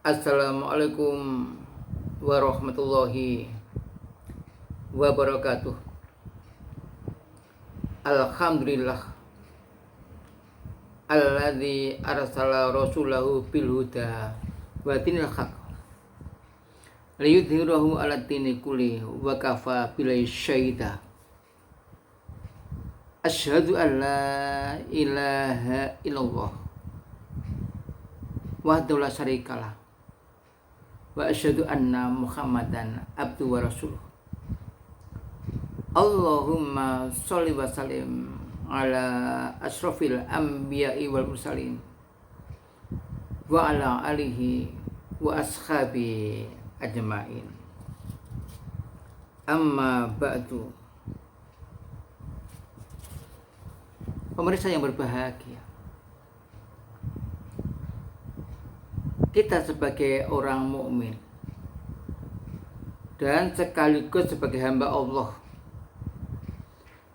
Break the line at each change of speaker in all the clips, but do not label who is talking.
Assalamualaikum warahmatullahi wabarakatuh. Alhamdulillah alladzi arsala rasulahu bil huda wa dinil haq liyudhhirahu 'ala dini kulli wa kafa billahi syahida. Asyhadu an la ilaha illallah wahdahu la syarikalah wa asyhadu anna Muhammadan abduhu wa rasuluh. Allahumma sholli wa sallim ala asrofil anbiya'i wal mursalin wa ala alihi wa ashabi ajma'in. Amma ba'du. Pemirsa yang berbahagia, kita sebagai orang mukmin dan sekaligus sebagai hamba Allah,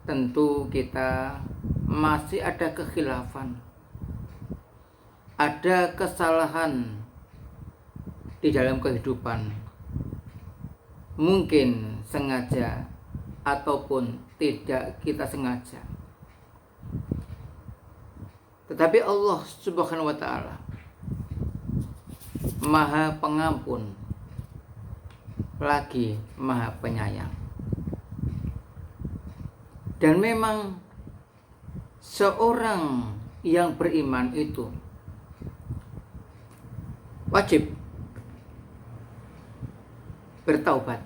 tentu kita masih ada kekhilafan, ada kesalahan di dalam kehidupan, mungkin sengaja ataupun tidak kita sengaja. Tetapi Allah Subhanahu wa Ta'ala Maha Pengampun lagi Maha Penyayang. Dan memang seorang yang beriman itu wajib bertaubat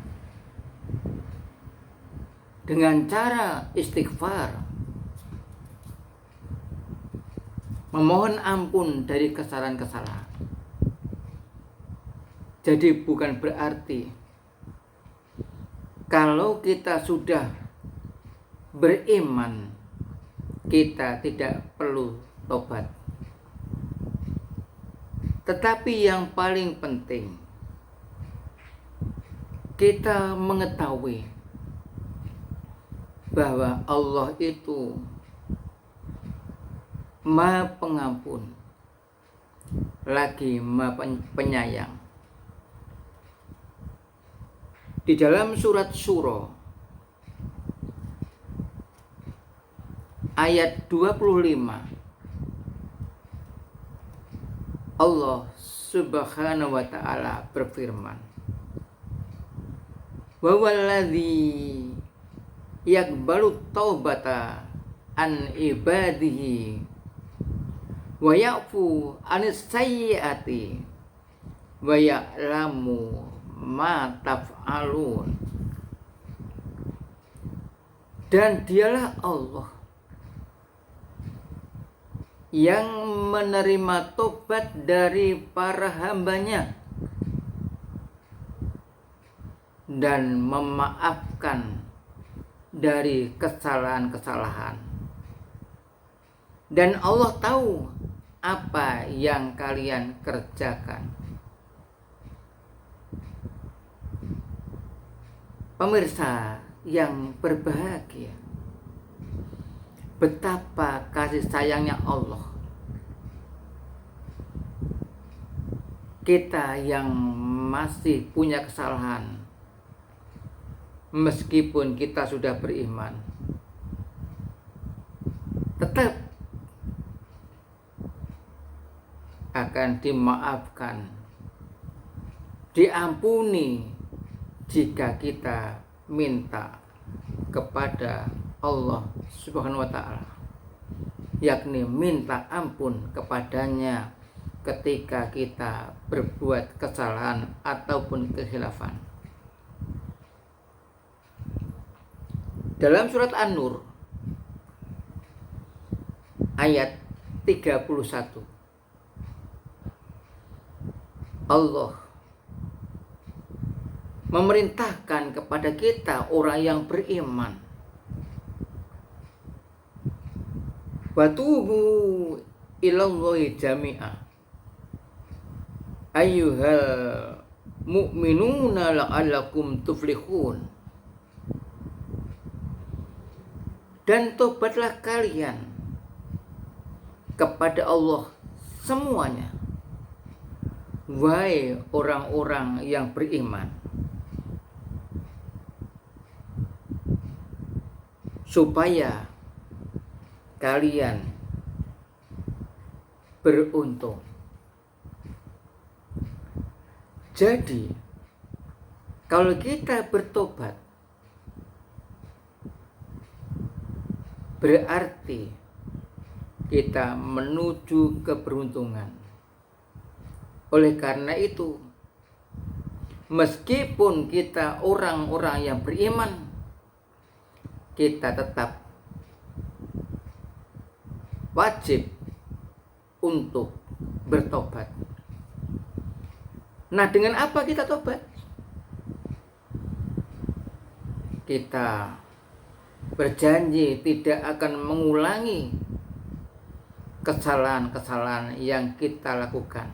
dengan cara istighfar, memohon ampun dari kesalahan-kesalahan. Jadi bukan berarti kalau kita sudah beriman kita tidak perlu tobat. Tetapi yang paling penting kita mengetahui bahwa Allah itu Maha Pengampun lagi Maha Penyayang. Di dalam surat Syura ayat 25 Allah Subhanahu wa Ta'ala berfirman, wa walladzi yaqbalu taubata an ibadihi wa ya'fu anis sayyiati wa ya'lamu ma taf'alun. Dan dialah Allah yang menerima tobat dari para hambanya dan memaafkan dari kesalahan-kesalahan. Dan Allah tahu apa yang kalian kerjakan. Pemirsa yang berbahagia, betapa kasih sayangnya Allah. Kita yang masih punya kesalahan, meskipun kita sudah beriman, tetap akan dimaafkan, diampuni jika kita minta kepada Allah Subhanahu wa Ta'ala, yakni minta ampun kepadanya ketika kita berbuat kesalahan ataupun kekhilafan. Dalam surat An-Nur ayat 31 Allah memerintahkan kepada kita orang yang beriman, wa tubu ilallahi jami'a ayyuhal mu'minuna la'allakum tuflihun. Dan tobatlah kalian kepada Allah semuanya, wahai orang-orang yang beriman, supaya kalian beruntung. Jadi, kalau kita bertobat, berarti kita menuju keberuntungan. Oleh karena itu, meskipun kita orang-orang yang beriman, kita tetap wajib untuk bertobat. Nah, dengan apa kita tobat? Kita berjanji tidak akan mengulangi kesalahan-kesalahan yang kita lakukan.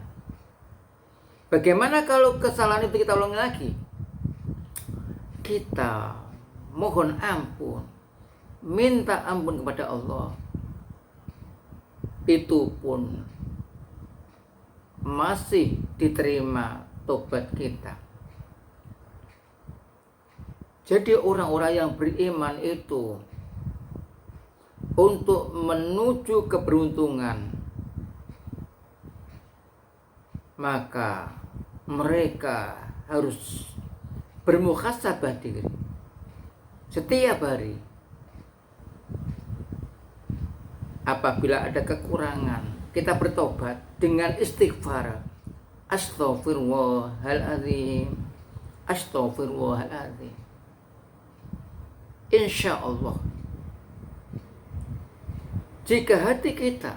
Bagaimana kalau kesalahan itu kita ulangi lagi? Kita mohon ampun, minta ampun kepada Allah. Itu pun masih diterima tobat kita. Jadi orang-orang yang beriman itu untuk menuju keberuntungan, maka mereka harus bermuhasabah diri setiap hari. Apabila ada kekurangan, kita bertobat dengan istighfar. Astaghfirullahaladzim, astaghfirullahaladzim. Insya Allah, jika hati kita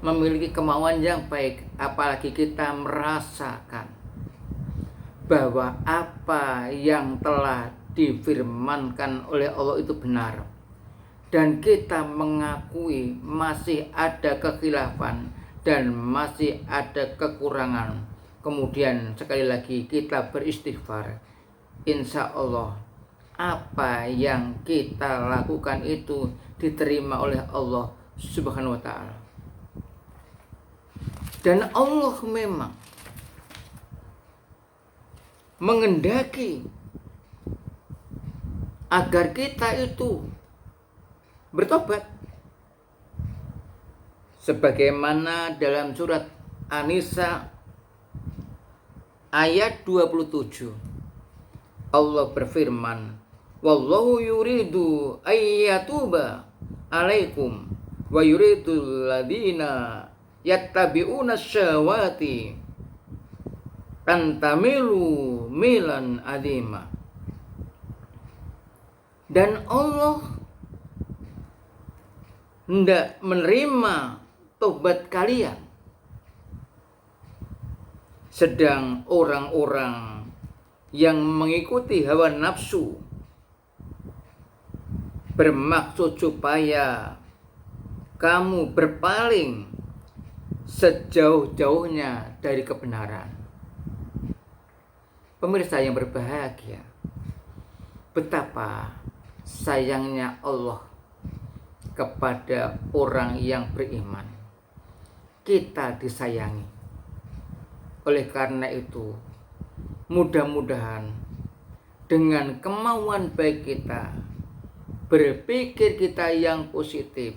memiliki kemauan yang baik, apalagi kita merasakan bahwa apa yang telah difirmankan oleh Allah itu benar, dan kita mengakui masih ada kekhilafan dan masih ada kekurangan, kemudian sekali lagi kita beristighfar, insya Allah apa yang kita lakukan itu diterima oleh Allah Subhanahu wa ta'ala. Dan Allah memang menghendaki agar kita itu bertobat, sebagaimana dalam surat An-Nisa ayat 27 Allah berfirman, wallahu yuridu ayyatuba alaikum wa yuridul ladina yattabi'una syahwati antamilu milan azima. Dan Allah hendak menerima tobat kalian, sedang orang-orang yang mengikuti hawa nafsu bermaksud supaya kamu berpaling sejauh-jauhnya dari kebenaran. Pemirsa yang berbahagia, betapa sayangnya Allah kepada orang yang beriman. Kita disayangi. Oleh karena itu, mudah-mudahan dengan kemauan baik kita, berpikir kita yang positif,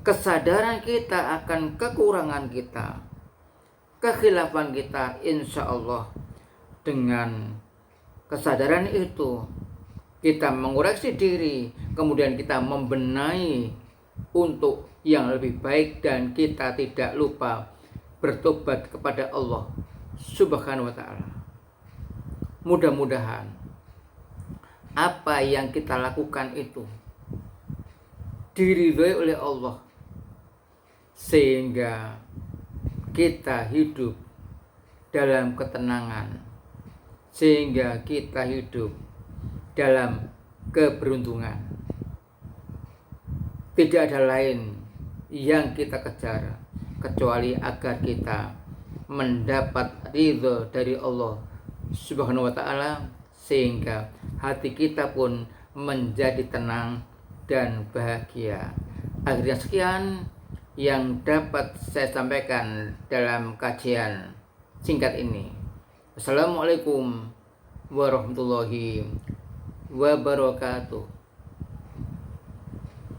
kesadaran kita akan kekurangan kita, kekhilafan kita, insya Allah dengan kesadaran itu kita mengoreksi diri, kemudian kita membenahi untuk yang lebih baik, dan kita tidak lupa bertobat kepada Allah Subhanahu wa ta'ala. Mudah-mudahan apa yang kita lakukan itu diridhoi oleh Allah, sehingga kita hidup dalam ketenangan, sehingga kita hidup dalam keberuntungan. Tidak ada lain yang kita kejar kecuali agar kita mendapat ridho dari Allah Subhanahu wa ta'ala, sehingga hati kita pun menjadi tenang dan bahagia. Akhirnya sekian yang dapat saya sampaikan dalam kajian singkat ini. Assalamualaikum warahmatullahi wabarakatuh.